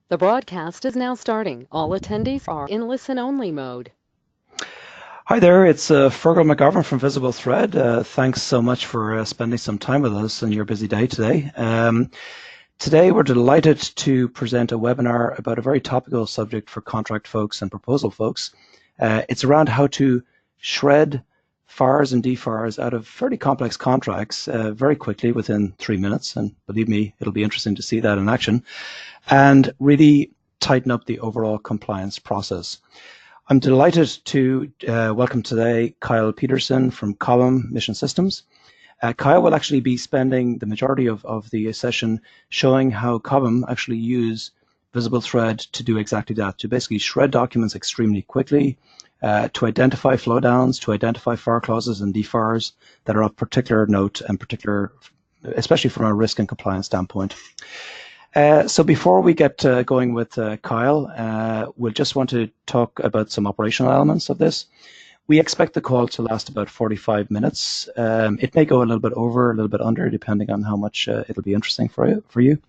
The broadcast is now starting. All attendees are in listen-only mode. Hi there, it's Fergal McGovern from VisibleThread. Thanks so much for spending some time with us on your busy day today. Today we're delighted to present a webinar about a very topical subject for contract folks and proposal folks. It's around how to shred FARs and DFARs out of fairly complex contracts very quickly within 3 minutes, and believe me, it'll be interesting to see that in action, and really tighten up the overall compliance process. I'm delighted to welcome today Kyle Peterson from Cobham Mission Systems. Kyle will actually be spending the majority of the session showing how Cobham actually use VisibleThread to do exactly that, to basically shred documents extremely quickly, to identify flowdowns, to identify FAR clauses and DFARs that are of particular note and particular, especially from a risk and compliance standpoint. So before we get going with Kyle, we'll just want to talk about some operational elements of this. We expect the call to last about 45 minutes. It may go a little bit over, a little bit under, depending on how much it'll be interesting for you.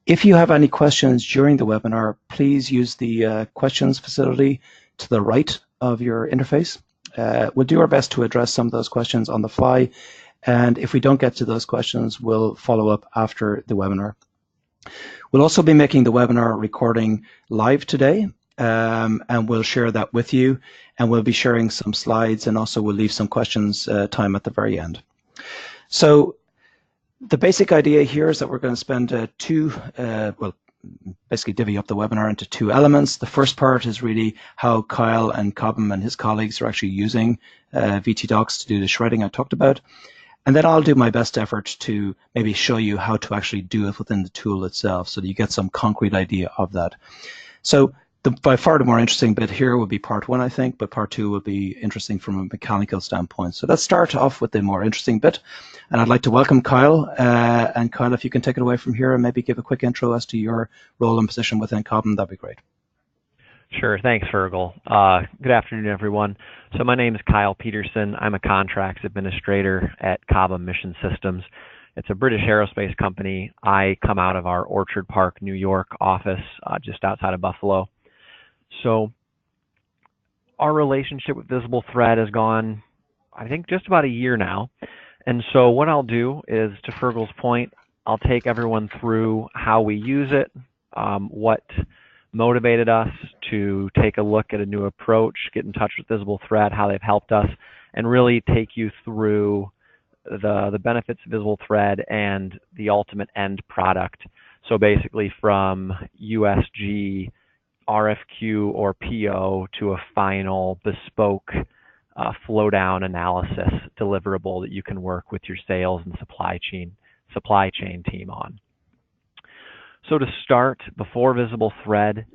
If you have any questions during the webinar, please use the questions facility to the right of your interface. We'll do our best to address some of those questions on the fly, and if we don't get to those questions, we'll follow up after the webinar. We'll also be making the webinar recording live today, and we'll share that with you, and we'll be sharing some slides, and also we'll leave some questions time at the very end. So the basic idea here is that we're going to spend basically divvy up the webinar into two elements. The first part is really how Kyle and Cobham and his colleagues are actually using VTDocs to do the shredding I talked about. And then I'll do my best effort to maybe show you how to actually do it within the tool itself so that you get some concrete idea of that. So by far the more interesting bit here will be part one, I think, but part two will be interesting from a mechanical standpoint. So let's start off with the more interesting bit. And I'd like to welcome Kyle. And Kyle, if you can take it away from here and maybe give a quick intro as to your role and position within Cobham, that'd be great. Sure. Thanks, Fergal. Good afternoon, everyone. So my name is Kyle Peterson. I'm a contracts administrator at Cobham Mission Systems. It's a British aerospace company. I come out of our Orchard Park, New York office just outside of Buffalo. So our relationship with VisibleThread has gone, I think, just about a year now. And so what I'll do is, to Fergal's point, I'll take everyone through how we use it, what motivated us to take a look at a new approach, get in touch with VisibleThread, how they've helped us, and really take you through the benefits of VisibleThread and the ultimate end product. So basically from USG, RFQ, or PO to a final bespoke flow-down analysis deliverable that you can work with your sales and supply chain team on. So to start, before VisibleThread,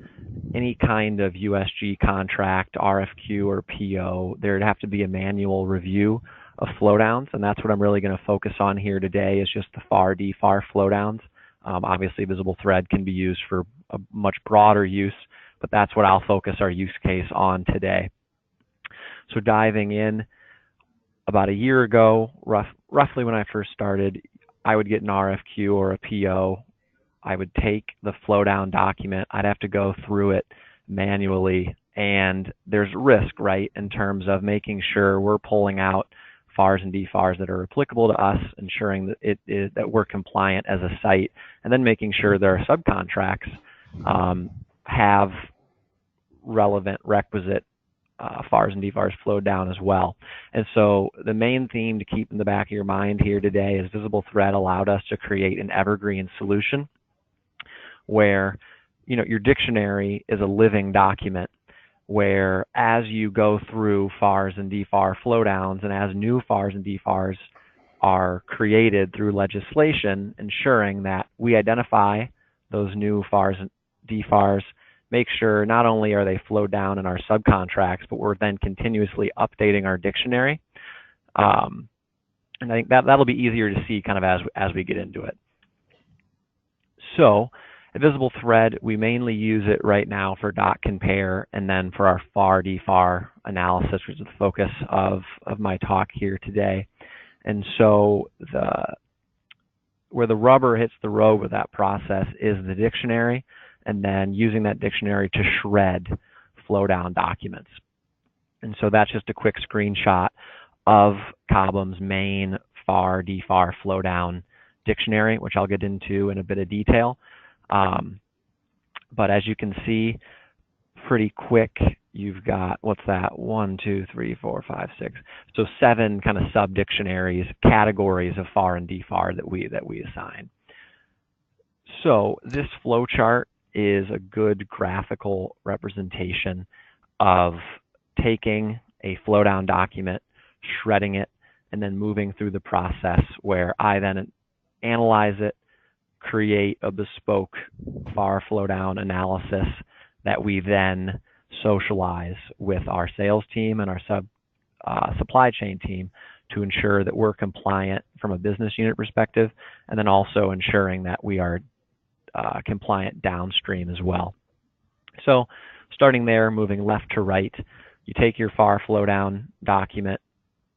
any kind of USG contract, RFQ, or PO, there'd have to be a manual review of flowdowns, and that's what I'm really going to focus on here today, is just the FAR, DFAR flowdowns. Obviously, VisibleThread can be used for a much broader use, but that's what I'll focus our use case on today. So diving in, about a year ago, roughly when I first started, I would get an RFQ or a PO. I would take the flowdown document, I'd have to go through it manually, and there's risk, right, in terms of making sure we're pulling out FARs and DFARs that are applicable to us, ensuring that that we're compliant as a site, and then making sure that our subcontracts have relevant, requisite FARs and DFARs flowed down as well. And so the main theme to keep in the back of your mind here today is VisibleThread allowed us to create an evergreen solution where, you know, your dictionary is a living document, where as you go through FARs and DFAR flowdowns, and as new FARs and DFARs are created through legislation, ensuring that we identify those new FARs and DFARs, make sure not only are they flowed down in our subcontracts, but we're then continuously updating our dictionary. And I think that'll be easier to see kind of as we get into it. So at VisibleThread, we mainly use it right now for .compare, and then for our FAR DFAR analysis, which is the focus of my talk here today. And so where the rubber hits the road with that process is the dictionary. and then using that dictionary to shred flow down documents. And so that's just a quick screenshot of Cobham's main FAR, DFAR flow down dictionary, which I'll get into in a bit of detail. But as you can see, pretty quick, you've got, what's that, 1, 2, 3, 4, 5, 6. So 7 kind of sub-dictionaries, categories of FAR and DFAR that we assign. So this flowchart is a good graphical representation of taking a flow down document, shredding it, and then moving through the process where I then analyze it, create a bespoke FAR flow down analysis that we then socialize with our sales team and our supply chain team to ensure that we're compliant from a business unit perspective, and then also ensuring that we are compliant downstream as well. So starting there, moving left to right, you take your FAR flow down document,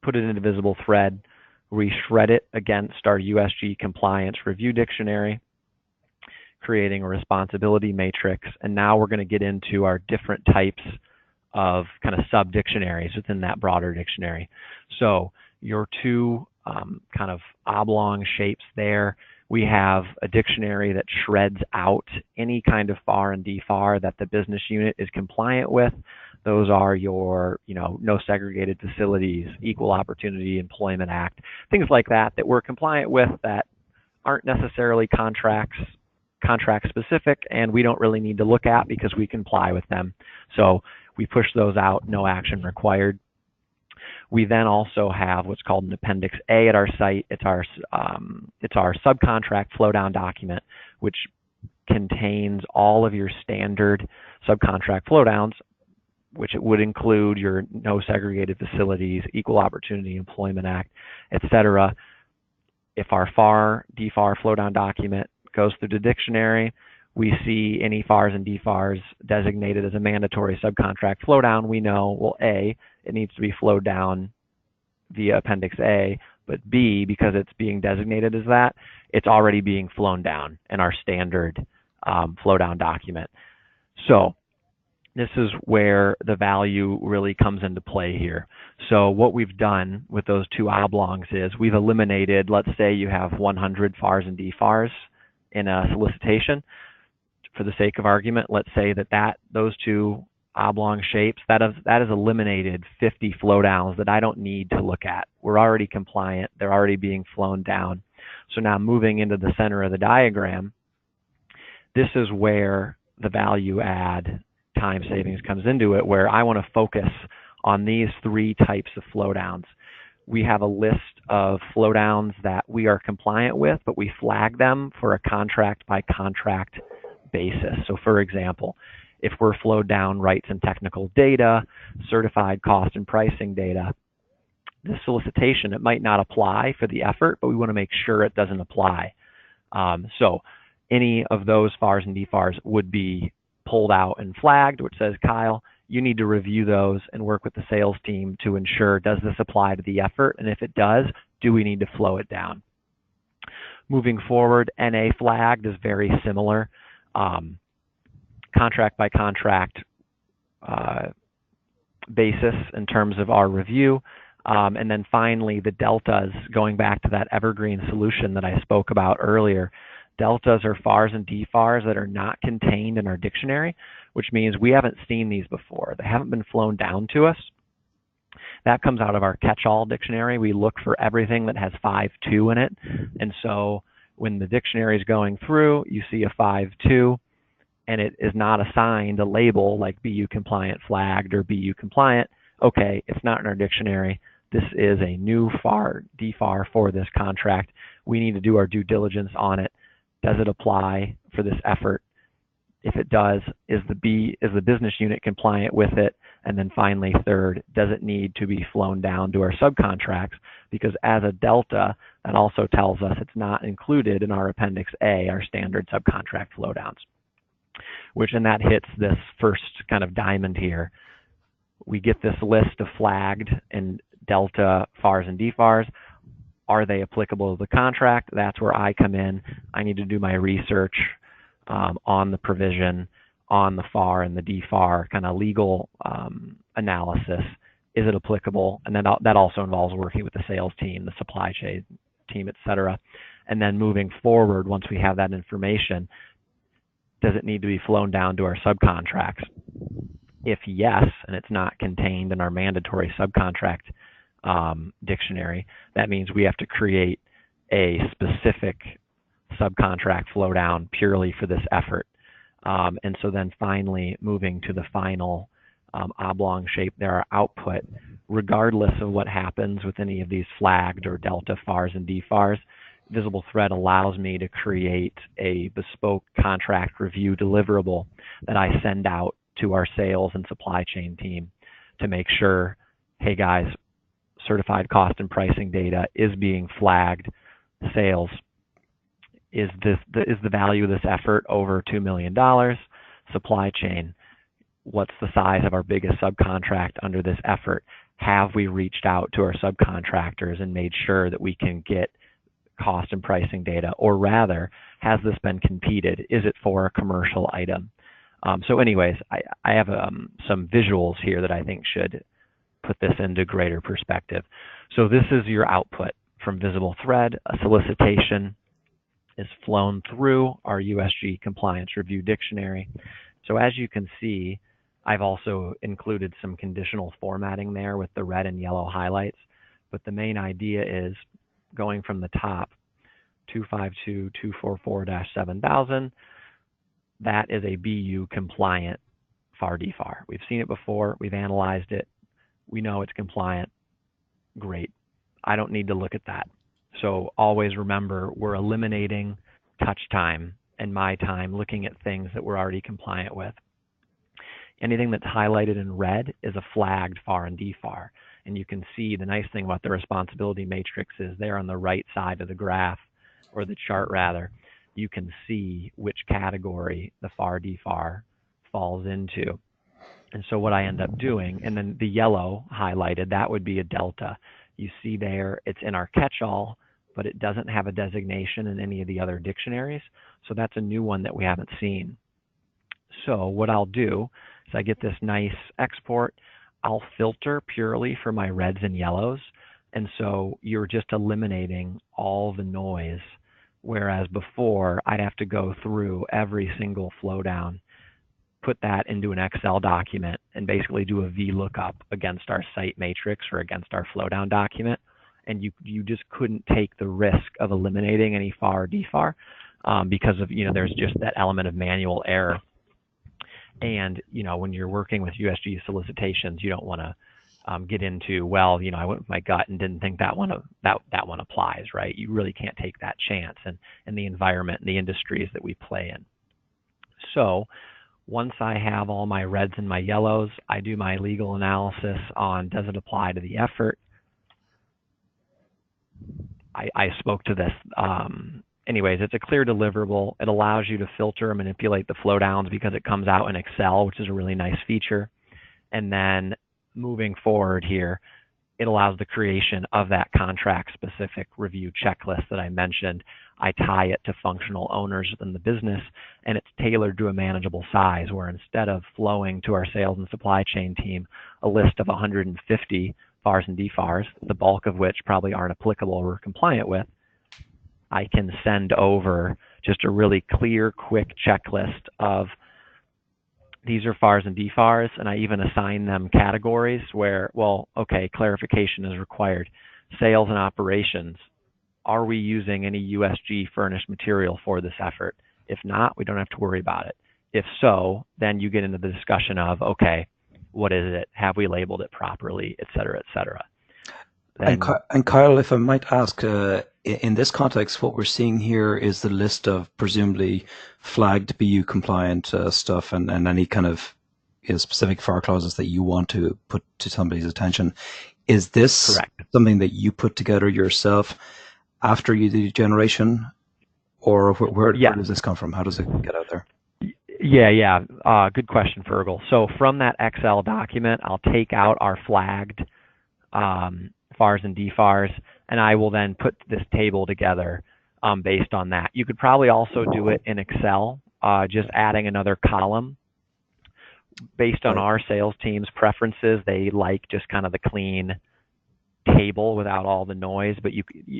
put it into VisibleThread, we shred it against our USG compliance review dictionary, creating a responsibility matrix, and now we're going to get into our different types of kind of sub-dictionaries within that broader dictionary. So your two kind of oblong shapes there, we have a dictionary that shreds out any kind of FAR and DFAR that the business unit is compliant with. Those are your, no segregated facilities, Equal Opportunity Employment Act, things like that that we're compliant with that aren't necessarily contract specific, and we don't really need to look at because we comply with them. So we push those out, no action required. We then also have what's called an Appendix A at our site. It's our subcontract flow down document, which contains all of your standard subcontract flow downs, which it would include your no segregated facilities, Equal Opportunity Employment Act, etc. If our FAR, DFAR flow down document goes through the dictionary, we see any FARs and DFARs designated as a mandatory subcontract flow down, we know, well, A, it needs to be flowed down via Appendix A, but B, because it's being designated as that, it's already being flown down in our standard flow down document. So this is where the value really comes into play here. So what we've done with those two oblongs is we've eliminated, let's say you have 100 FARs and DFARs in a solicitation. For the sake of argument, let's say that those two oblong shapes, that has eliminated 50 flow downs that I don't need to look at. We're already compliant. They're already being flown down. So now moving into the center of the diagram, this is where the value add time savings comes into it, where I want to focus on these 3 types of flow downs. We have a list of flow downs that we are compliant with, but we flag them for a contract by contract basis. So for example, if we're flowed down rights and technical data, certified cost and pricing data, this solicitation, it might not apply for the effort, but we want to make sure it doesn't apply. So any of those FARs and DFARs would be pulled out and flagged, which says, Kyle, you need to review those and work with the sales team to ensure, does this apply to the effort? And if it does, do we need to flow it down? Moving forward, NA flagged is very similar. Contract by contract basis in terms of our review. And then finally, the deltas, going back to that evergreen solution that I spoke about earlier. Deltas are FARs and DFARs that are not contained in our dictionary, which means we haven't seen these before. They haven't been flown down to us. That comes out of our catch-all dictionary. We look for everything that has 5.2 in it. And so when the dictionary is going through, you see a 5.2, and it is not assigned a label like BU compliant flagged or BU compliant. Okay, it's not in our dictionary. This is a new FAR, DFAR for this contract. We need to do our due diligence on it. Does it apply for this effort? If it does, is the business unit compliant with it? And then finally, third, does it need to be flown down to our subcontracts? Because as a delta, that also tells us it's not included in our Appendix A, our standard subcontract flow downs, which and that hits this first kind of diamond here. We get this list of flagged and delta FARs and DFARs. Are they applicable to the contract? That's where I come in. I need to do my research, on the provision, on the FAR and the DFAR kind of legal analysis. Is it applicable? And then that also involves working with the sales team, the supply chain team, et cetera. And then moving forward, once we have that information, does it need to be flown down to our subcontracts? If yes, and it's not contained in our mandatory subcontract dictionary, that means we have to create a specific subcontract flow down purely for this effort. And so then finally moving to the final oblong shape there, our output, regardless of what happens with any of these flagged or delta FARs and DFARs, VisibleThread allows me to create a bespoke contract review deliverable that I send out to our sales and supply chain team to make sure, hey guys, certified cost and pricing data is being flagged. Sales, is the value of this effort over $2 million? Supply chain, what's the size of our biggest subcontract under this effort? Have we reached out to our subcontractors and made sure that we can get cost and pricing data? Or rather, has this been competed? Is it for a commercial item? So anyways, I have some visuals here that I think should put this into greater perspective. So this is your output from VisibleThread. A solicitation is flown through our USG compliance review dictionary. So as you can see, I've also included some conditional formatting there with the red and yellow highlights. But the main idea is going from the top, 252.244-7000, that is a BU compliant FAR DFAR. We've seen it before, we've analyzed it, we know it's compliant, great. I don't need to look at that. So always remember, we're eliminating touch time and my time looking at things that we're already compliant with. Anything that's highlighted in red is a flagged FAR and DFAR. And you can see the nice thing about the responsibility matrix is there on the right side of the graph, or the chart rather, you can see which category the FAR DFAR falls into. And so what I end up doing, and then the yellow highlighted, that would be a delta. You see there, it's in our catch-all, but it doesn't have a designation in any of the other dictionaries. So that's a new one that we haven't seen. So what I'll do is I get this nice export. I'll filter purely for my reds and yellows. And so you're just eliminating all the noise. Whereas before, I'd have to go through every single flow down, put that into an Excel document, and basically do a VLOOKUP against our site matrix or against our flow down document. And you just couldn't take the risk of eliminating any FAR or DFAR because of, there's just that element of manual error. And, when you're working with USG solicitations, you don't want to get into, well, I went with my gut and didn't think that one applies, right? You really can't take that chance in the environment and the industries that we play in. So once I have all my reds and my yellows, I do my legal analysis on, does it apply to the effort? I spoke to this. Anyways, it's a clear deliverable. It allows you to filter and manipulate the flow downs because it comes out in Excel, which is a really nice feature. And then moving forward here, it allows the creation of that contract-specific review checklist that I mentioned. I tie it to functional owners within the business, and it's tailored to a manageable size, where instead of flowing to our sales and supply chain team a list of 150 FARs and DFARs, the bulk of which probably aren't applicable or compliant with, I can send over just a really clear, quick checklist of these are FARs and DFARs, and I even assign them categories where, well, okay, clarification is required. Sales and operations, are we using any USG furnished material for this effort? If not, we don't have to worry about it. If so, then you get into the discussion of, okay, what is it? Have we labeled it properly, et cetera, et cetera. And Kyle, if I might ask, in this context, what we're seeing here is the list of presumably flagged BU compliant stuff and any kind of specific FAR clauses that you want to put to somebody's attention. Is this correct? Something that you put together yourself after you do generation, or where does this come from? How does it get out there? Yeah. Good question, Fergal. So from that Excel document, I'll take out our flagged FARs and DFARs, and I will then put this table together based on that. You could probably also do it in Excel just adding another column. Based on our sales team's preferences, they like just kind of the clean table without all the noise, but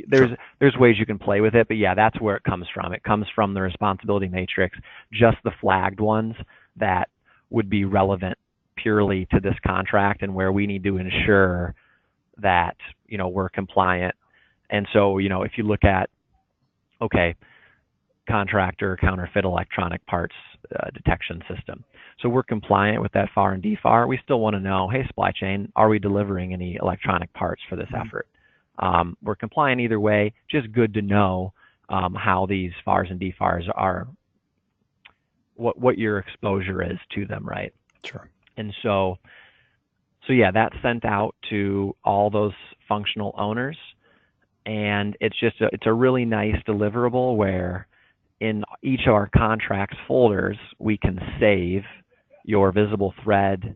there's ways you can play with it. But yeah, that's where it comes from. It comes from the responsibility matrix, just the flagged ones that would be relevant purely to this contract and where we need to ensure that, you know, we're compliant. And so, you know, if you look at, okay, contractor counterfeit electronic parts detection system. So we're compliant with that FAR and DFAR. We still want to know, hey, supply chain, are we delivering any electronic parts for this effort? We're compliant either way. Just good to know how these FARs and DFARs are, what your exposure is to them, right? Sure. And so yeah, that's sent out to all those functional owners, and it's a really nice deliverable where in each of our contracts folders, we can save your VisibleThread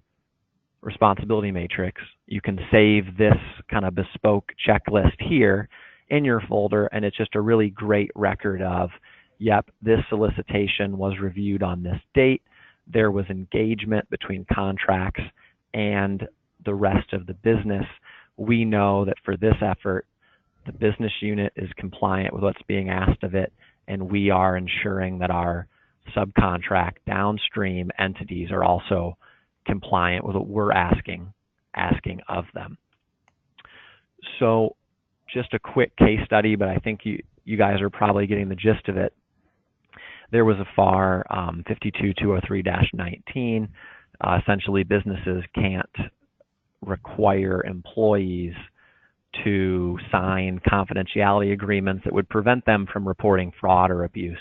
responsibility matrix. You can save this kind of bespoke checklist here in your folder, and it's just a really great record of, yep, this solicitation was reviewed on this date. There was engagement between contracts and the rest of the business. We know that for this effort, the business unit is compliant with what's being asked of it, and we are ensuring that our subcontract downstream entities are also compliant with what we're asking of them. So just a quick case study, but I think you guys are probably getting the gist of it. There was a FAR 52203-19. Essentially, businesses can't require employees to sign confidentiality agreements that would prevent them from reporting fraud or abuse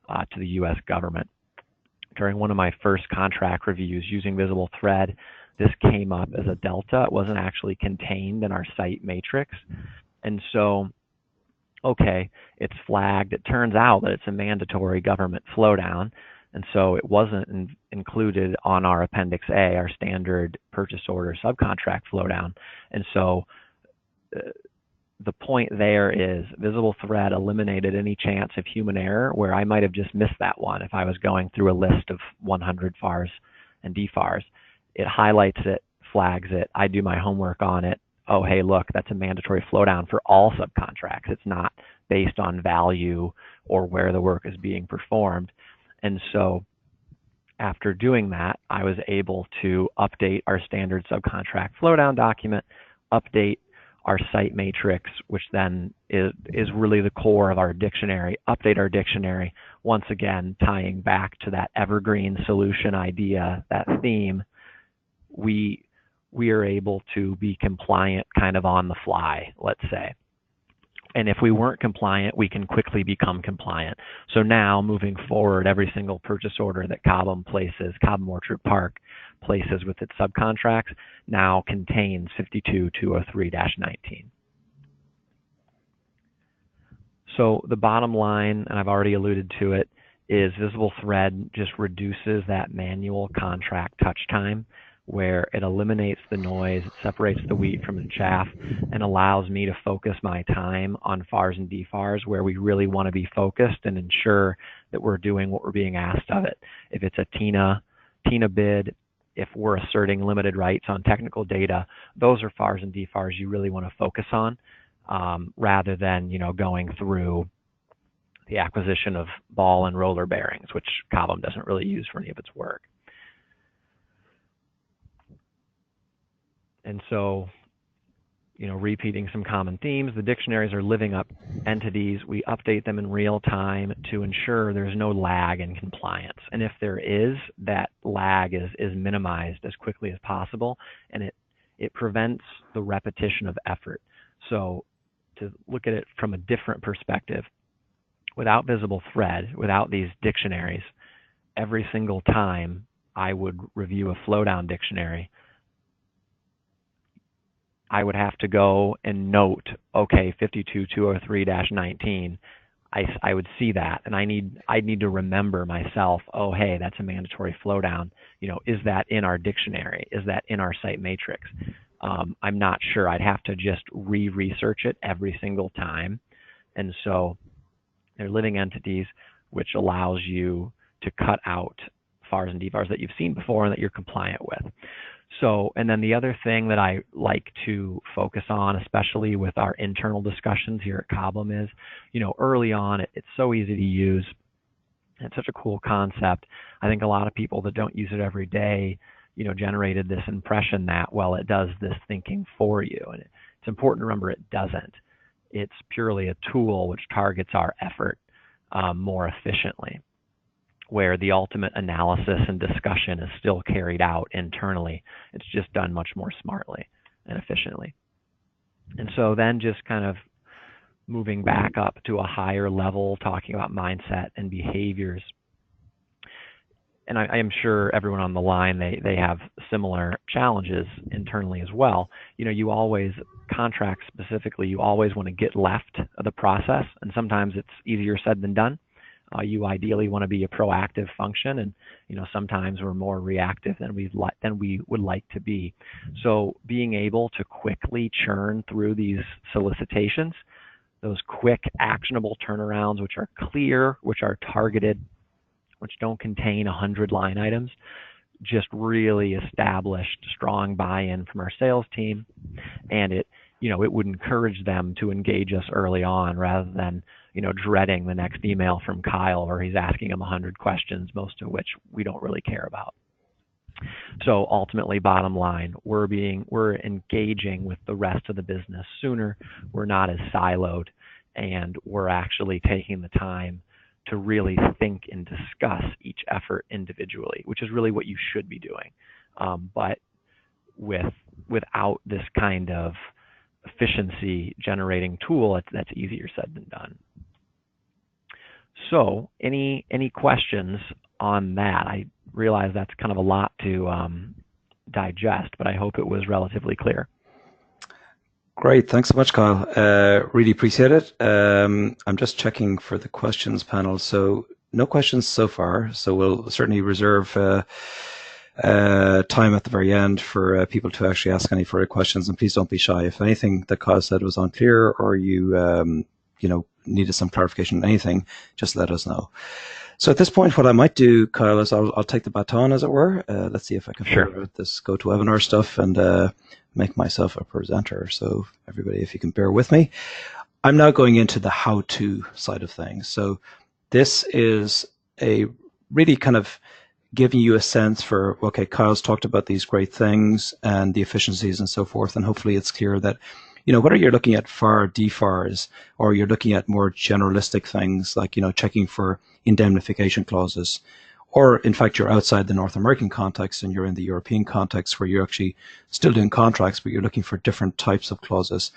to the U.S. government. During one of my first contract reviews using VisibleThread, this came up as a delta. It wasn't actually contained in our site matrix. And so, okay, it's flagged. It turns out that it's a mandatory government flowdown. And so it wasn't included on our Appendix A, our standard purchase order subcontract flowdown. And so the point there is VisibleThread eliminated any chance of human error where I might have just missed that one if I was going through a list of 100 FARs and DFARs. It highlights it, flags it, I do my homework on it. Oh, hey, look, that's a mandatory flowdown for all subcontracts. It's not based on value or where the work is being performed. And so after doing that, I was able to update our standard subcontract flowdown document, update our site matrix, which then is really the core of our dictionary, update our dictionary, once again, tying back to that evergreen solution idea, that theme. We are able to be compliant kind of on the fly, let's say. And if we weren't compliant, we can quickly become compliant. So now, moving forward, every single purchase order that Cobham Orchard Park places with its subcontracts now contains 52203-19. So the bottom line, and I've already alluded to it, is VisibleThread just reduces that manual contract touch time, where it eliminates the noise, it separates the wheat from the chaff, and allows me to focus my time on FARs and DFARs where we really want to be focused and ensure that we're doing what we're being asked of it. If it's a TINA bid, if we're asserting limited rights on technical data, those are FARs and DFARs you really want to focus on, rather than, you know, going through the acquisition of ball and roller bearings, which Cobham doesn't really use for any of its work. And so, you know, repeating some common themes, the dictionaries are living up entities. We update them in real time to ensure there's no lag in compliance. And if there is, that lag is minimized as quickly as possible, and it prevents the repetition of effort. So to look at it from a different perspective, without VisibleThread, without these dictionaries, every single time I would review a flowdown dictionary, I would have to go and note, okay, 52203-19. I would see that, and I'd need to remember myself, oh, hey, that's a mandatory flowdown. You know, is that in our dictionary? Is that in our site matrix? I'm not sure. I'd have to just re-research it every single time. And so they're living entities, which allows you to cut out FARs and DFARs that you've seen before and that you're compliant with. So, and then the other thing that I like to focus on, especially with our internal discussions here at Cobham, is, early on, it's so easy to use. It's such a cool concept. I think a lot of people that don't use it every day, generated this impression that, well, it does this thinking for you. And it's important to remember it doesn't. It's purely a tool which targets our effort more efficiently, where the ultimate analysis and discussion is still carried out internally. It's just done much more smartly and efficiently. And so then just kind of moving back up to a higher level, talking about mindset and behaviors. And I am sure everyone on the line, they have similar challenges internally as well. You always, contracts specifically, you always want to get left of the process, and sometimes it's easier said than done. You ideally want to be a proactive function, and sometimes we're more reactive than we would like to be. So being able to quickly churn through these solicitations, those quick actionable turnarounds, which are clear, which are targeted, which don't contain 100 line items, just really established strong buy-in from our sales team, and it would encourage them to engage us early on rather than dreading the next email from Kyle where he's asking them 100 questions, most of which we don't really care about. So ultimately, bottom line, we're engaging with the rest of the business sooner. We're not as siloed, and we're actually taking the time to really think and discuss each effort individually, which is really what you should be doing. But without this kind of efficiency generating tool, that's easier said than done. So any questions on that? I realize that's kind of a lot to digest, but I hope it was relatively clear. Great, thanks so much, Kyle. Really appreciate it. I'm just checking for the questions panel. So no questions so far. So we'll certainly reserve time at the very end for people to actually ask any further questions. And please don't be shy. If anything that Kyle said was unclear, or you needed some clarification on anything, just let us know. So at this point, what I might do, Kyle, is I'll take the baton, as it were. Let's see if I can figure out this GoToWebinar stuff and make myself a presenter. So everybody, if you can bear with me. I'm now going into the how-to side of things. So this is a really kind of giving you a sense for, okay, Kyle's talked about these great things and the efficiencies and so forth, and hopefully it's clear that whether you're looking at FAR, DFARs, or you're looking at more generalistic things like, checking for indemnification clauses, or in fact, you're outside the North American context and you're in the European context where you're actually still doing contracts, but you're looking for different types of clauses.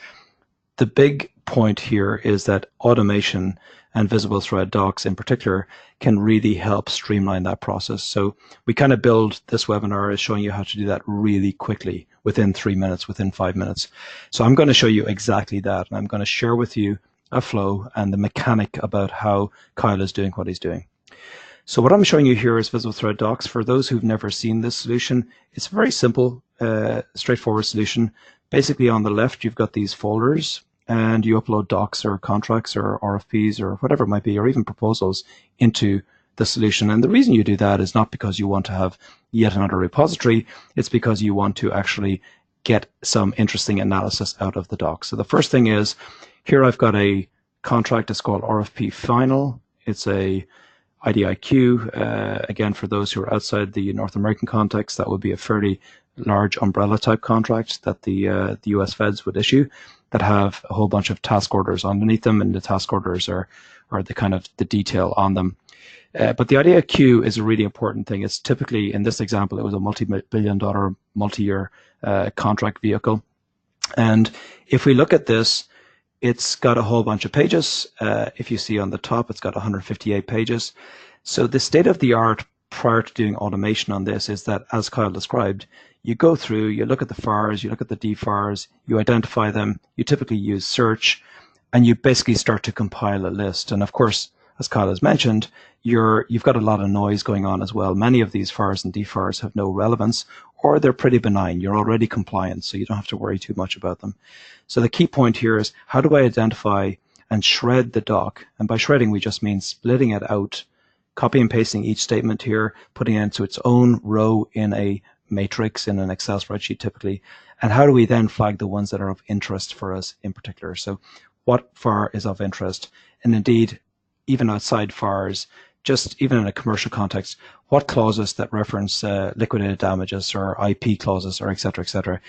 The big point here is that automation and VisibleThread docs in particular can really help streamline that process. So we kind of build this webinar as showing you how to do that really quickly, within 3 minutes, within 5 minutes. So I'm going to show you exactly that, and I'm going to share with you a flow and the mechanic about how Kyle is doing what he's doing. So what I'm showing you here is VisibleThread docs. For those who've never seen this solution, it's a very simple, straightforward solution. Basically, on the left, you've got these folders, and you upload docs or contracts or RFPs or whatever it might be, or even proposals into the solution. And the reason you do that is not because you want to have yet another repository. It's because you want to actually get some interesting analysis out of the docs. So the first thing is, here I've got a contract. It's called RFP Final. It's a IDIQ. Again, for those who are outside the North American context, that would be a fairly large umbrella type contract that the US feds would issue, that have a whole bunch of task orders underneath them, and the task orders are the kind of the detail on them. But the IDIQ is a really important thing. It's typically, in this example, it was a multi-billion-dollar, multi-year contract vehicle. And if we look at this, it's got a whole bunch of pages. If you see on the top, it's got 158 pages. So the state of the art prior to doing automation on this is that, as Kyle described, you go through, you look at the FARs, you look at the DFARs, you identify them, you typically use search, and you basically start to compile a list. And of course, as Kyle has mentioned, you've got a lot of noise going on as well. Many of these FARs and DFARs have no relevance, or they're pretty benign. You're already compliant, so you don't have to worry too much about them. So the key point here is, how do I identify and shred the doc? And by shredding, we just mean splitting it out copy and pasting each statement here, putting it into its own row in a matrix in an Excel spreadsheet typically, and how do we then flag the ones that are of interest for us in particular? So what FAR is of interest, and indeed, even outside FARs, just even in a commercial context, what clauses that reference liquidated damages or IP clauses or et cetera,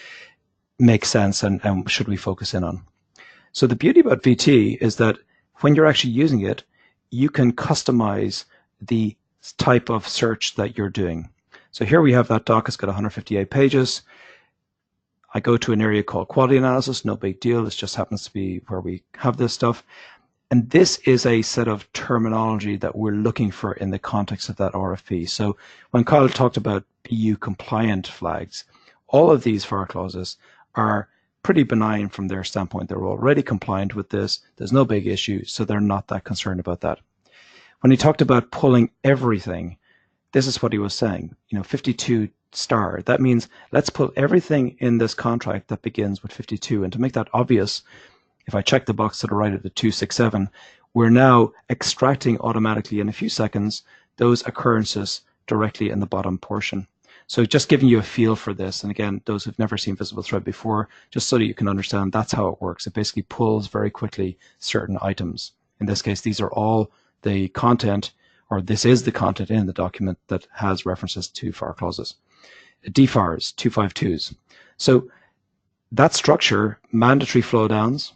make sense and should we focus in on? So the beauty about VT is that when you're actually using it, you can customize the type of search that you're doing. So here we have that doc, it's got 158 pages. I go to an area called quality analysis, no big deal, this just happens to be where we have this stuff. And this is a set of terminology that we're looking for in the context of that RFP. So when Kyle talked about BU compliant flags, all of these FAR clauses are pretty benign from their standpoint. They're already compliant with this. There's no big issue, so they're not that concerned about that. When he talked about pulling everything, this is what he was saying, 52 star. That means let's pull everything in this contract that begins with 52. And to make that obvious, if I check the box to the right of the 267, we're now extracting automatically in a few seconds those occurrences directly in the bottom portion. So just giving you a feel for this, and again, those who've never seen VisibleThread before, just so that you can understand that's how it works. It basically pulls very quickly certain items. In this case, these are all the content, or this is the content in the document that has references to FAR clauses. DFARs, 252s. So that structure, mandatory flow downs,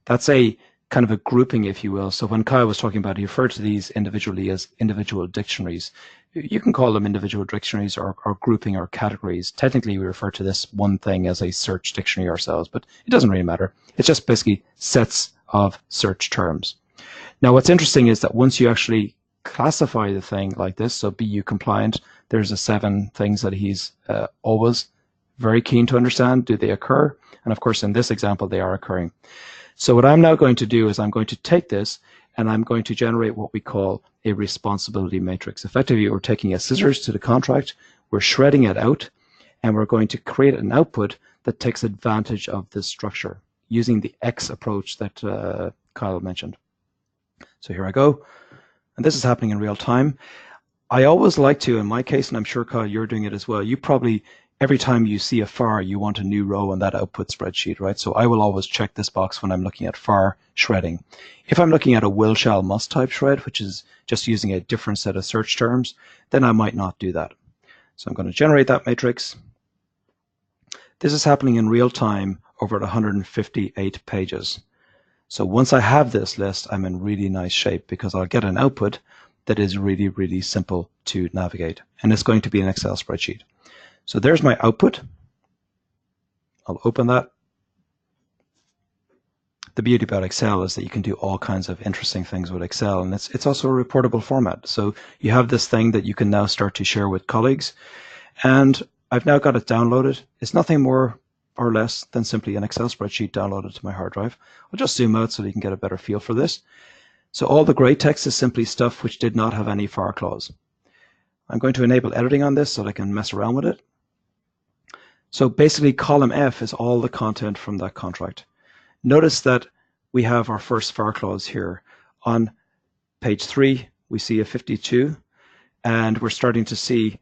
that's a kind of a grouping, if you will. So when Kyle was talking about, he referred to these individually as individual dictionaries. You can call them individual dictionaries or grouping or categories. Technically, we refer to this one thing as a search dictionary ourselves, but it doesn't really matter. It's just basically sets of search terms. Now, what's interesting is that once you actually classify the thing like this, so BU compliant, there's the 7 things that he's always very keen to understand. Do they occur? And of course, in this example, they are occurring. So what I'm now going to do is I'm going to take this and I'm going to generate what we call a responsibility matrix. Effectively, we're taking a scissors to the contract, we're shredding it out, and we're going to create an output that takes advantage of this structure using the X approach that Kyle mentioned. So here I go, and this is happening in real time. I always like to, in my case, and I'm sure Kyle, you're doing it as well, you probably, every time you see a FAR, you want a new row on that output spreadsheet, right? So I will always check this box when I'm looking at FAR shredding. If I'm looking at a will, shall, must type shred, which is just using a different set of search terms, then I might not do that. So I'm going to generate that matrix. This is happening in real time over 158 pages. So once I have this list, I'm in really nice shape because I'll get an output that is really, really simple to navigate. And it's going to be an Excel spreadsheet. So there's my output. I'll open that. The beauty about Excel is that you can do all kinds of interesting things with Excel, and it's also a reportable format. So you have this thing that you can now start to share with colleagues, and I've now got it downloaded. It's nothing more or less than simply an Excel spreadsheet downloaded to my hard drive. I'll just zoom out so that you can get a better feel for this. So all the gray text is simply stuff which did not have any FAR clause. I'm going to enable editing on this so that I can mess around with it. So basically column F is all the content from that contract. Notice that we have our first FAR clause here. On page 3, we see a 52, and we're starting to see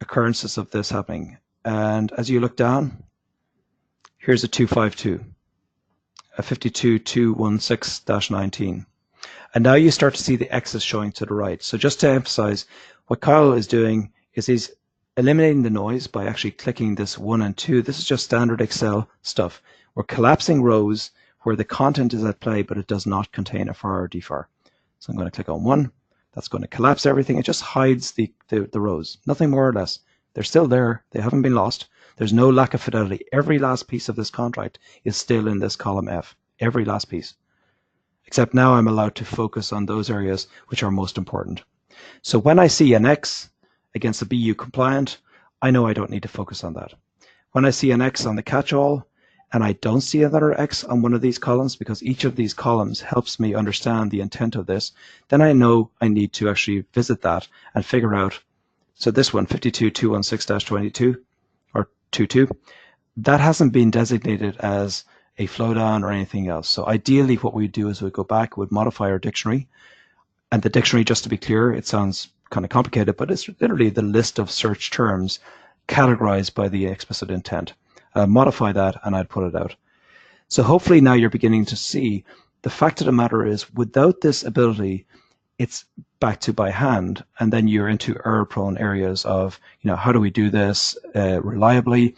occurrences of this happening. And as you look down, here's a 252, a 52216-19. And now you start to see the X's showing to the right. So just to emphasize, what Kyle is doing is he's eliminating the noise by actually clicking this 1 and 2. This is just standard Excel stuff. We're collapsing rows where the content is at play, but it does not contain a FAR or DFAR. So I'm going to click on 1. That's going to collapse everything. It just hides the rows, nothing more or less. They're still there. They haven't been lost. There's no lack of fidelity. Every last piece of this contract is still in this column F. Every last piece. Except now I'm allowed to focus on those areas which are most important. So when I see an X against a BU compliant, I know I don't need to focus on that. When I see an X on the catch-all, and I don't see another X on one of these columns because each of these columns helps me understand the intent of this, then I know I need to actually visit that and figure out. So this one, 52216-22 or 22, that hasn't been designated as a flow down or anything else. So ideally what we do is we go back, we'd modify our dictionary, And the dictionary, just to be clear, it sounds kind of complicated, but it's literally the list of search terms categorized by the explicit intent. Modify that and I'd put it out. So hopefully now you're beginning to see the fact of the matter is without this ability, it's back to by hand, and then you're into error-prone areas of, how do we do this reliably?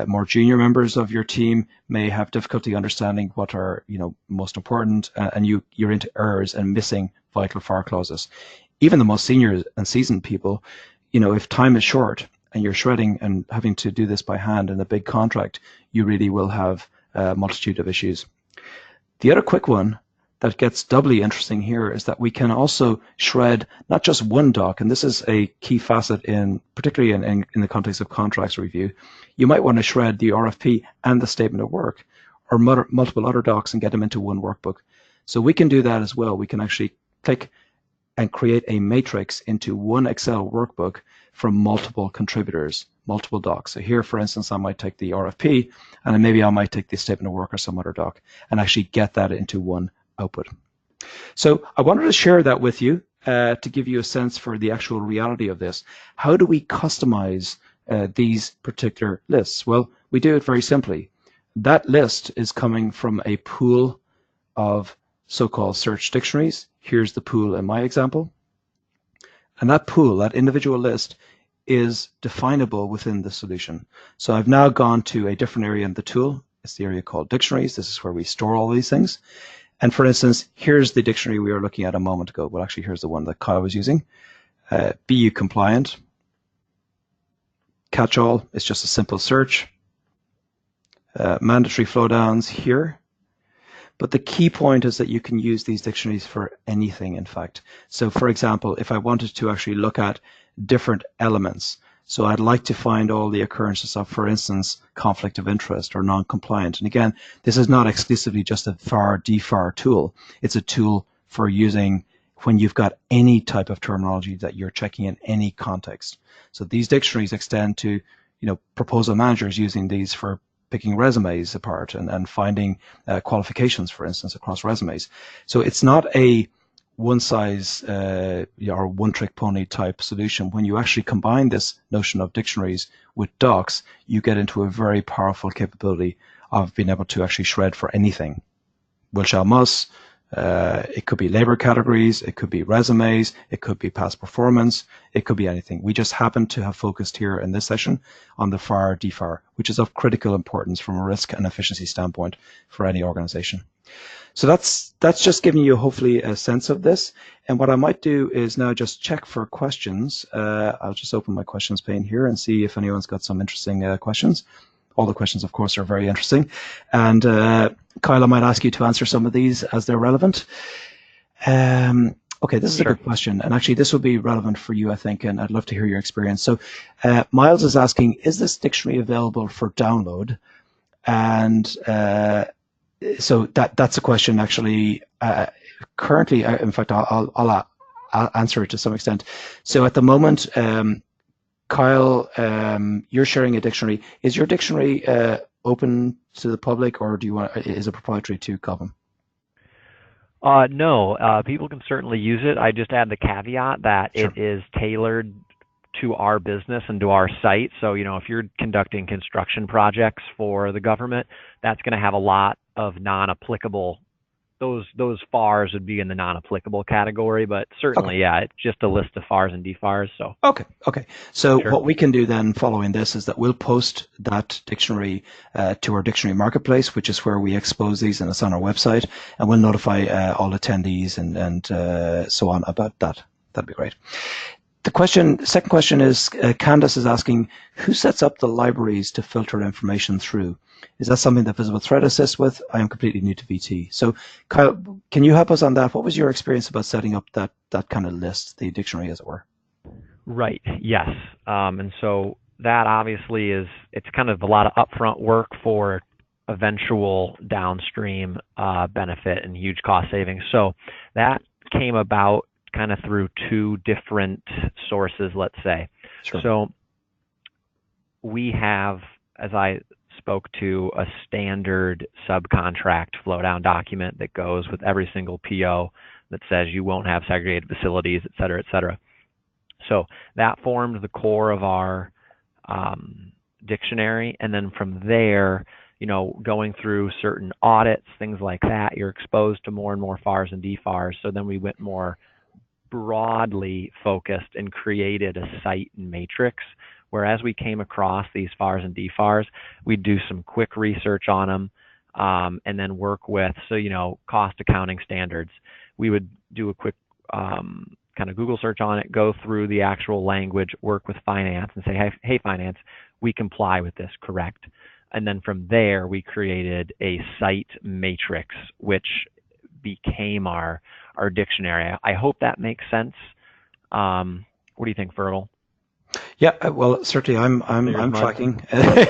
More junior members of your team may have difficulty understanding what are, most important, and you're into errors and missing vital FAR clauses. Even the most senior and seasoned people, if time is short and you're shredding and having to do this by hand in a big contract, you really will have a multitude of issues. The other quick one that gets doubly interesting here is that we can also shred not just one doc, and this is a key facet particularly in the context of contracts review. You might want to shred the RFP and the statement of work, or multiple other docs, and get them into one workbook. So we can do that as well. We can actually click and create a matrix into one Excel workbook from multiple contributors, multiple docs. So here, for instance, I might take the RFP, and then maybe I might take the statement of work or some other doc, and actually get that into one output. So I wanted to share that with you to give you a sense for the actual reality of this. How do we customize these particular lists? Well, we do it very simply. That list is coming from a pool of so-called search dictionaries. Here's the pool in my example. And that pool, that individual list, is definable within the solution. So I've now gone to a different area in the tool. It's the area called dictionaries. This is where we store all these things. And for instance, here's the dictionary we were looking at a moment ago. Well, actually, here's the one that Kyle was using. BU compliant. Catch-all is just a simple search. Mandatory flowdowns here. But the key point is that you can use these dictionaries for anything, in fact. So for example, if I wanted to actually look at different elements, so I'd like to find all the occurrences of, for instance, conflict of interest or non-compliant. And again, this is not exclusively just a FAR, DFAR tool. It's a tool for using when you've got any type of terminology that you're checking in any context. So these dictionaries extend to, proposal managers using these for picking resumes apart and finding qualifications, for instance, across resumes. So it's not a one size or one trick pony type solution. When you actually combine this notion of dictionaries with docs, you get into a very powerful capability of being able to actually shred for anything. Will, shall, must. It could be labor categories, it could be resumes, it could be past performance, it could be anything. We just happen to have focused here in this session on the FAR, DFAR, which is of critical importance from a risk and efficiency standpoint for any organization. So that's just giving you hopefully a sense of this. And what I might do is now just check for questions. I'll just open my questions pane here and see if anyone's got some interesting questions. All the questions, of course, are very interesting. And Kyle, I might ask you to answer some of these as they're relevant. Okay, this is a good question. And actually, this will be relevant for you, I think, and I'd love to hear your experience. So Miles is asking, is this dictionary available for download? And so that's a question, actually. Currently, in fact, I'll answer it to some extent. So at the moment, Kyle, you're sharing a dictionary. Is your dictionary open to the public, or is it proprietary to Cobham? No, people can certainly use it. I just add the caveat that Sure. It is tailored to our business and to our site. So, if you're conducting construction projects for the government, that's going to have a lot of non-applicable. Those FARs would be in the non-applicable category, but certainly, yeah, it's just a list of FARs and DFARs. So okay. So Sure. What we can do then, following this, is that we'll post that dictionary to our dictionary marketplace, which is where we expose these, and it's on our website, and we'll notify all attendees and so on about that. That'd be great. Second question is, Candace is asking, who sets up the libraries to filter information through? Is that something that VisibleThread assists with? I am completely new to VT. So Kyle, can you help us on that? What was your experience about setting up that kind of list, the dictionary, as it were? Right, yes. And so that obviously it's kind of a lot of upfront work for eventual downstream benefit and huge cost savings. So that came about kind of through two different sources, let's say. Sure. So we have, as I spoke to, a standard subcontract flowdown document that goes with every single PO that says you won't have segregated facilities, et cetera, et cetera. So that formed the core of our dictionary, and then from there, going through certain audits, things like that, you're exposed to more and more FARs and DFARs. So then we went more broadly focused and created a site and matrix, where as we came across these FARs and DFARs, we'd do some quick research on them, and then work with, cost accounting standards. We would do a quick kind of Google search on it, go through the actual language, work with finance and say, hey, finance, we comply with this, correct? And then from there, we created a site matrix, which became our dictionary. I hope that makes sense. What do you think, Fergal? Yeah, well, certainly I'm tracking.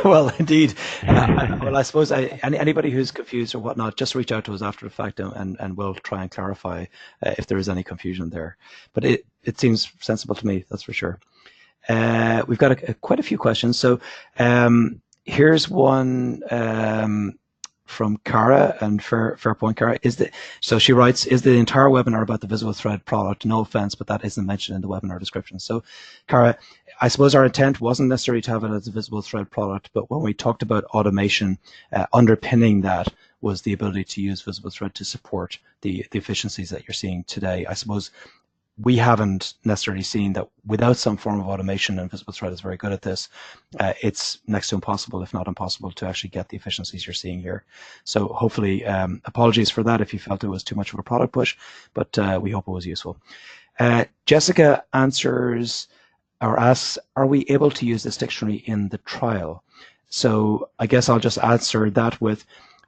Well, indeed. Well, I suppose anybody who's confused or whatnot, just reach out to us after the fact, and we'll try and clarify if there is any confusion there. But it seems sensible to me, that's for sure. We've got quite a few questions. So here's one from Cara, and fair point, Cara. So she writes, is the entire webinar about the VisibleThread product? No offense, but that isn't mentioned in the webinar description. So Cara, I suppose our intent wasn't necessarily to have it as a VisibleThread product, but when we talked about automation, underpinning that was the ability to use VisibleThread to support the efficiencies that you're seeing today. I suppose we haven't necessarily seen that without some form of automation, and VisibleThread is very good at this, it's next to impossible, if not impossible, to actually get the efficiencies you're seeing here. So hopefully, apologies for that if you felt it was too much of a product push, but we hope it was useful. Jessica answers or asks, are we able to use this dictionary in the trial? So I guess I'll just answer that with,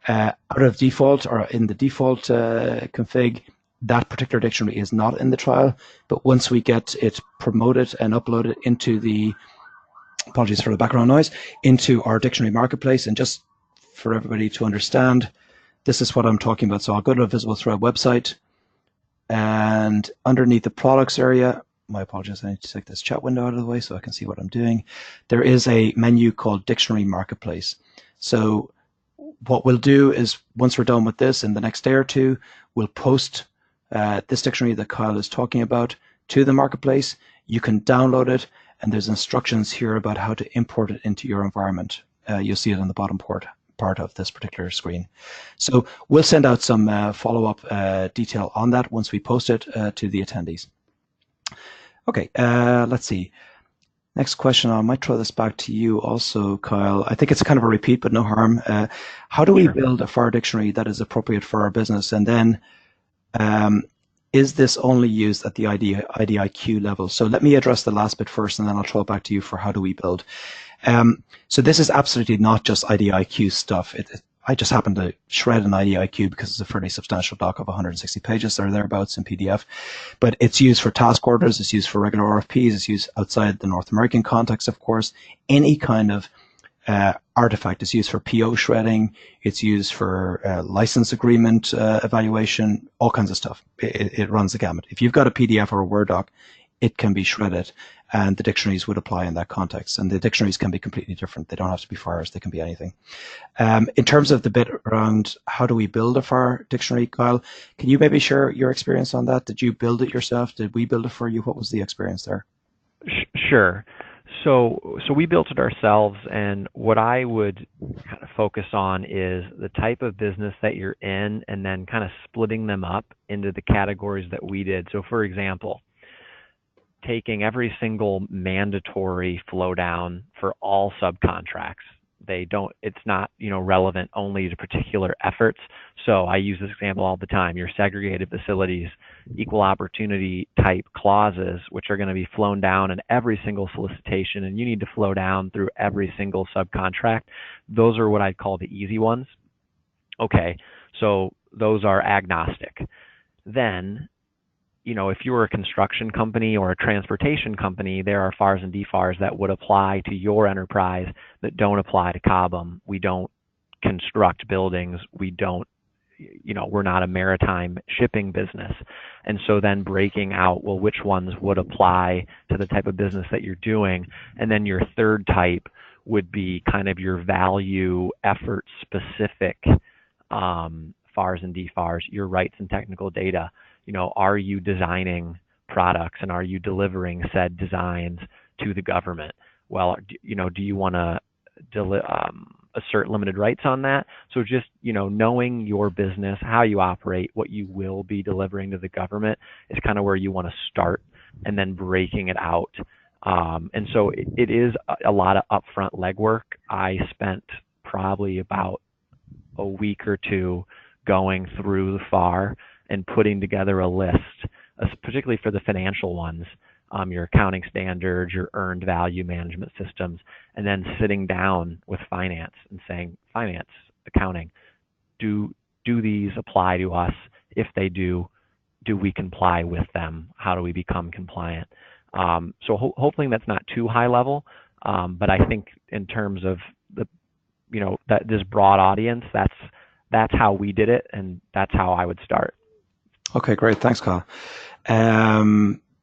out of default or in the default config, that particular dictionary is not in the trial, but once we get it promoted and uploaded into the, apologies for the background noise, into our dictionary marketplace, and just for everybody to understand, this is what I'm talking about. So I'll go to the VisibleThread website, and underneath the products area, my apologies, I need to take this chat window out of the way so I can see what I'm doing. There is a menu called Dictionary Marketplace. So what we'll do is, once we're done with this, in the next day or two, we'll post this dictionary that Kyle is talking about to the marketplace. You can download it, and there's instructions here about how to import it into your environment. You'll see it on the bottom part of this particular screen. So we'll send out some follow-up detail on that once we post it to the attendees. Okay, let's see. Next question, I might throw this back to you also, Kyle. I think it's kind of a repeat, but no harm. How do we build a FAR dictionary that is appropriate for our business? And then, is this only used at the IDIQ level? So let me address the last bit first, and then I'll throw it back to you for how do we build. So this is absolutely not just IDIQ stuff. I just happened to shred an IDIQ because it's a fairly substantial doc of 160 pages or thereabouts in PDF. But it's used for task orders, it's used for regular RFPs, it's used outside the North American context, of course. Any kind of artifact is used for PO shredding, it's used for license agreement evaluation, all kinds of stuff. It runs the gamut. If you've got a PDF or a Word doc, it can be shredded, and the dictionaries would apply in that context. And the dictionaries can be completely different. They don't have to be FARs, they can be anything. In terms of the bit around how do we build a FAR dictionary, Kyle, can you maybe share your experience on that? Did you build it yourself? Did we build it for you? What was the experience there? Sure. So we built it ourselves, and what I would kind of focus on is the type of business that you're in, and then kind of splitting them up into the categories that we did. So for example, taking every single mandatory flow down for all subcontracts. It's not, relevant only to particular efforts. So I use this example all the time. Your segregated facilities, equal opportunity type clauses, which are going to be flown down in every single solicitation, and you need to flow down through every single subcontract. Those are what I'd call the easy ones. Okay, so those are agnostic. Then, if you were a construction company or a transportation company, there are FARs and DFARs that would apply to your enterprise that don't apply to Cobham. We don't construct buildings. We don't, we're not a maritime shipping business. And so then breaking out, well, which ones would apply to the type of business that you're doing? And then your third type would be kind of your value effort specific FARs and DFARs, your rights and technical data. are you designing products and are you delivering said designs to the government? Well, do you want to assert limited rights on that? So just, knowing your business, how you operate, what you will be delivering to the government is kind of where you want to start, and then breaking it out. And so it is a lot of upfront legwork. I spent probably about a week or two going through the FAR and putting together a list, particularly for the financial ones, your accounting standards, your earned value management systems, and then sitting down with finance and saying, finance, accounting, do these apply to us? If they do we comply with them? How do we become compliant? So hopefully that's not too high level, but I think in terms of that this broad audience, that's how we did it, and that's how I would start. Okay, great. Thanks, Kyle.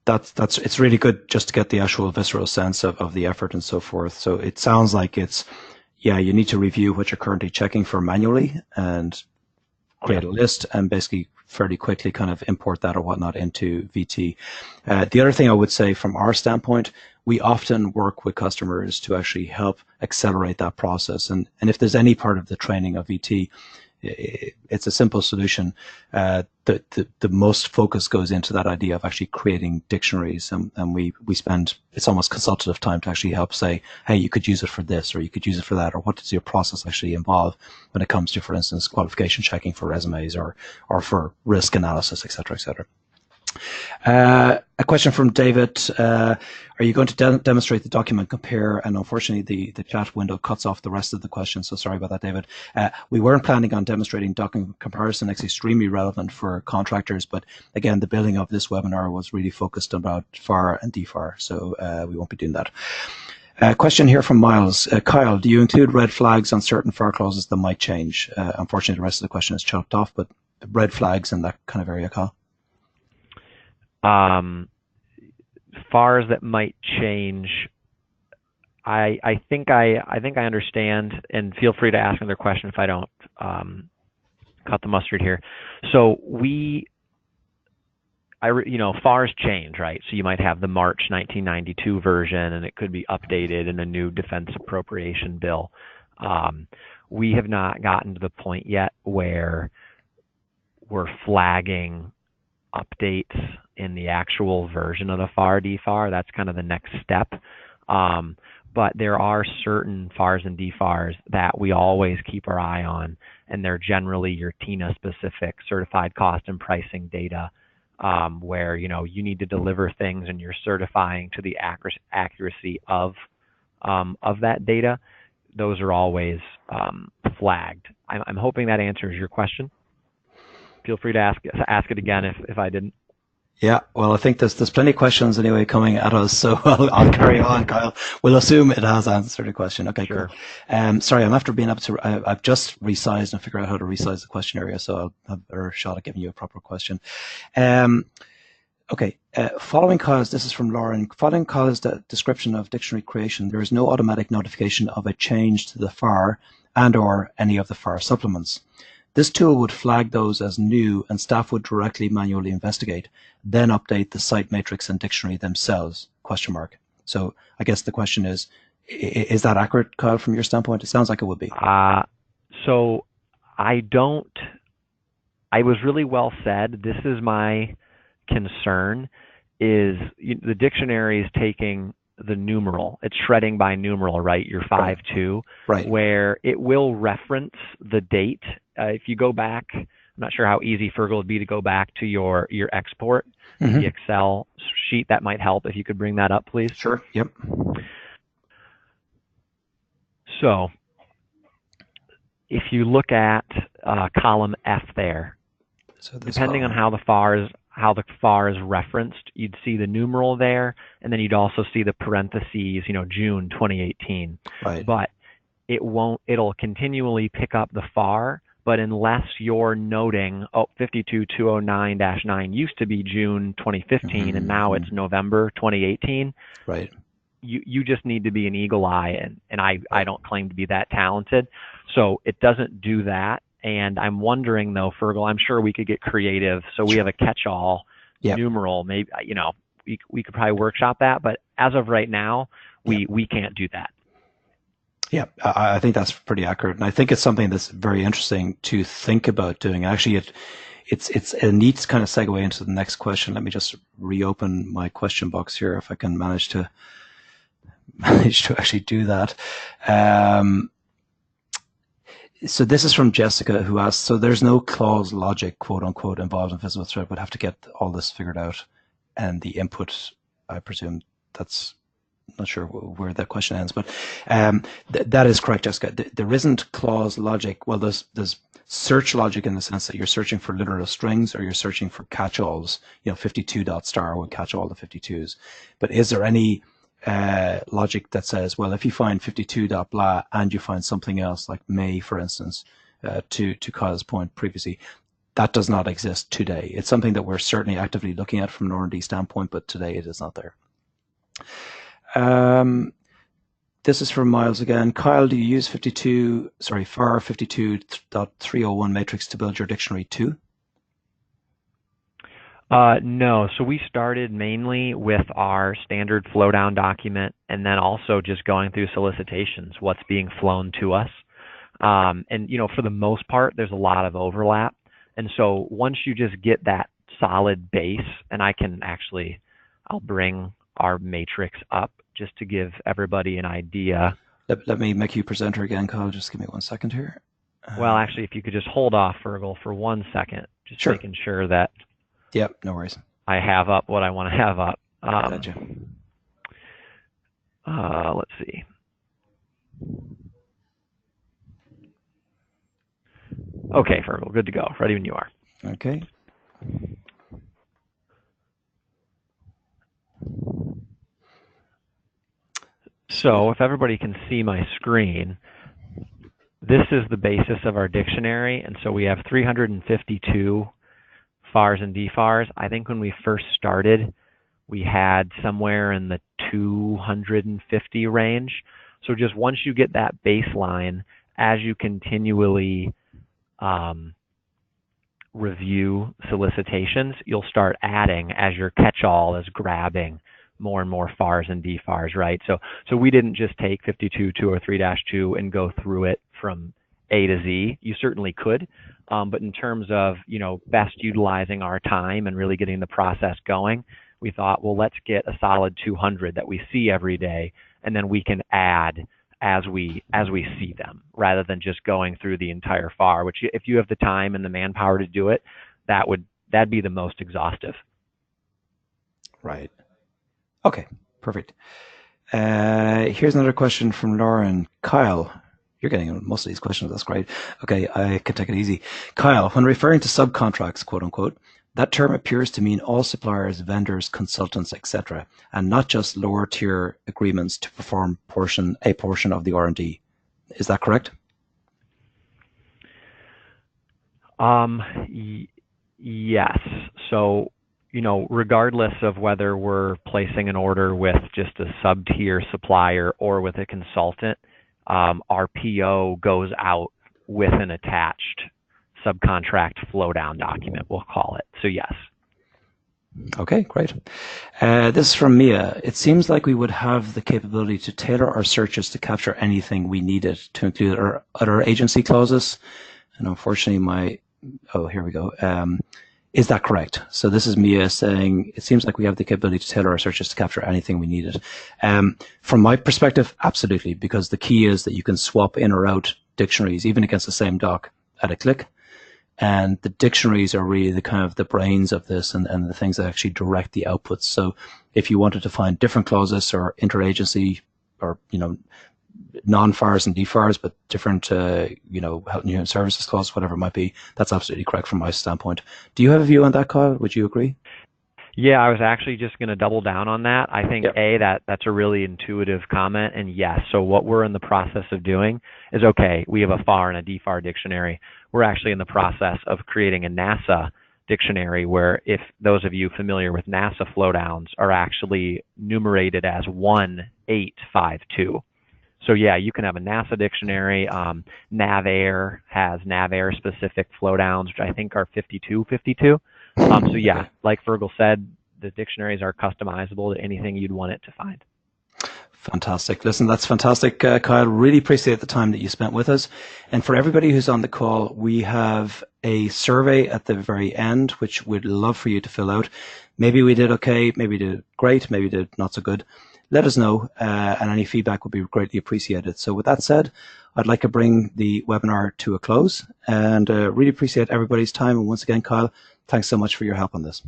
It's really good just to get the actual visceral sense of the effort and so forth. So it sounds like you need to review what you're currently checking for manually and create a list and basically fairly quickly kind of import that or whatnot into VT. The other thing I would say from our standpoint, we often work with customers to actually help accelerate that process. And if there's any part of the training of VT, it's a simple solution. The most focus goes into that idea of actually creating dictionaries, and we spend, it's almost consultative time to actually help say, hey, you could use it for this, or you could use it for that, or what does your process actually involve when it comes to, for instance, qualification checking for resumes or for risk analysis, et cetera, et cetera. A question from David. Are you going to demonstrate the document compare? And unfortunately, the chat window cuts off the rest of the question, so sorry about that, David. We weren't planning on demonstrating document comparison. It's extremely relevant for contractors, but again, the building of this webinar was really focused about FAR and DFAR, so we won't be doing that. Question here from Miles. Kyle, do you include red flags on certain FAR clauses that might change? Unfortunately, the rest of the question is chopped off, but red flags in that kind of area, Kyle? FARs that might change, I think I understand, and feel free to ask another question if I don't cut the mustard here. So FARs change, right? So you might have the March 1992 version, and it could be updated in a new defense appropriation bill. We have not gotten to the point yet where we're flagging updates in the actual version of the FAR DFAR. That's kind of the next step. But there are certain FARs and DFARs that we always keep our eye on, and they're generally your TINA specific certified cost and pricing data, where you need to deliver things and you're certifying to the accuracy of that data. Those are always flagged. I'm hoping that answers your question. Feel free to ask it again if I didn't. Yeah, well, I think there's plenty of questions anyway coming at us, so I'll carry on, Kyle. We'll assume it has answered the question. Okay, sure. Cool. Sorry, I'm after being able to, I've just resized and figured out how to resize the question area, so I'll have a better shot at giving you a proper question. Okay, following Kyle's, this is from Lauren, following Kyle's description of dictionary creation, there is no automatic notification of a change to the FAR and or any of the FAR supplements. This tool would flag those as new, and staff would directly manually investigate, then update the site matrix and dictionary themselves, ? So I guess the question is that accurate, Kyle, from your standpoint? It sounds like it would be. So I was really well said. This is my concern, is the dictionary is taking the numeral, it's shredding by numeral, right? Your 5.2, right, where it will reference the date. If you go back, I'm not sure how easy Fergal would be to go back to your export, the Excel sheet. That might help if you could bring that up, please. Sure. Yep. So if you look at column F there, so depending on how the FAR is referenced, you'd see the numeral there, and then you'd also see the parentheses, June 2018. Right. But it'll continually pick up the FAR, but unless you're noting, 52209-9 used to be June 2015, and now it's November 2018. Right. You just need to be an eagle eye, and I don't claim to be that talented. So it doesn't do that, And I'm wondering though, Fergal, I'm sure we could get creative. So we have a catch-all numeral. Maybe, we could probably workshop that, but as of right now, we can't do that. Yeah, I think that's pretty accurate, and I think it's something that's very interesting to think about doing. Actually, it's a neat kind of segue into the next question. Let me just reopen my question box here if I can manage to actually do that. So this is from Jessica, who asks, so there's no clause logic, quote unquote, involved in VisibleThread. Would have to get all this figured out, and the input, I presume that's, not sure where that question ends, but that is correct, Jessica. There isn't clause logic. Well, there's search logic in the sense that you're searching for literal strings or you're searching for catch-alls. 52.star would catch all the 52s. But is there any logic that says, well, if you find 52.blah and you find something else like may, for instance, to Kyle's point previously, that does not exist today. It's something that we're certainly actively looking at from an R&D standpoint, but today it is not there. This is from Miles again. Kyle, do you use FAR 52.301 matrix to build your dictionary too? No. So we started mainly with our standard flow down document and then also just going through solicitations, what's being flown to us. And, for the most part, there's a lot of overlap. And so once you just get that solid base, and I'll bring our matrix up just to give everybody an idea. Let me make you presenter again, Kyle. Just give me 1 second here. Well, actually, if you could just hold off, Fergal, for 1 second, just making sure that no worries. I have up what I want to have up. Gotcha. Let's see. Okay, Fergal, good to go. Ready when you are. Okay. So if everybody can see my screen, this is the basis of our dictionary. And so we have 352 FARs and DFARs. I think when we first started, we had somewhere in the 250 range. So just once you get that baseline, as you continually review solicitations, you'll start adding as your catch-all is grabbing more and more FARs and DFARs, right? So we didn't just take 52.2 or 3-2 and go through it from A to Z. You certainly could, but in terms of best utilizing our time and really getting the process going, we thought, well, let's get a solid 200 that we see every day, and then we can add as we see them, rather than just going through the entire FAR. Which, if you have the time and the manpower to do it, that'd be the most exhaustive. Right. Okay, perfect. Here's another question from Lauren. Kyle, you're getting most of these questions. That's great. Okay, I can take it easy. Kyle, when referring to subcontracts, quote unquote, that term appears to mean all suppliers, vendors, consultants, etc., and not just lower tier agreements to perform a portion of the R&D. Is that correct? Yes. So, regardless of whether we're placing an order with just a sub-tier supplier or with a consultant, our PO goes out with an attached subcontract flow down document, we'll call it. So yes. Okay, great. This is from Mia. It seems like we would have the capability to tailor our searches to capture anything we needed, to include our other agency clauses. And unfortunately, here we go. Is that correct? So this is Mia saying, it seems like we have the capability to tailor our searches to capture anything we needed. From my perspective, absolutely, because the key is that you can swap in or out dictionaries, even against the same doc, at a click. And the dictionaries are really the kind of the brains of this and the things that actually direct the outputs. So if you wanted to find different clauses or interagency or, non-FARs and DFARs, but different, health and human services clauses, whatever it might be, that's absolutely correct from my standpoint. Do you have a view on that, Kyle? Would you agree? Yeah, I was actually just going to double down on that. I think, that's a really intuitive comment. And yes, so what we're in the process of doing is, okay, we have a FAR and a DFAR dictionary. We're actually in the process of creating a NASA dictionary where, if those of you familiar with NASA flowdowns, are actually numerated as 1852. So yeah, you can have a NASA dictionary. NavAir has NavAir specific flowdowns, which I think are 5252. So yeah, like Virgil said, the dictionaries are customizable to anything you'd want it to find. Fantastic. Listen, that's fantastic, Kyle. Really appreciate the time that you spent with us. And for everybody who's on the call, we have a survey at the very end, which we'd love for you to fill out. Maybe we did okay, maybe we did great, maybe we did not so good. Let us know, and any feedback would be greatly appreciated. So with that said, I'd like to bring the webinar to a close, and really appreciate everybody's time. And once again, Kyle, thanks so much for your help on this.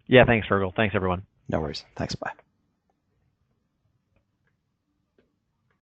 Yeah, thanks, Virgil. Thanks, everyone. No worries. Thanks. Bye.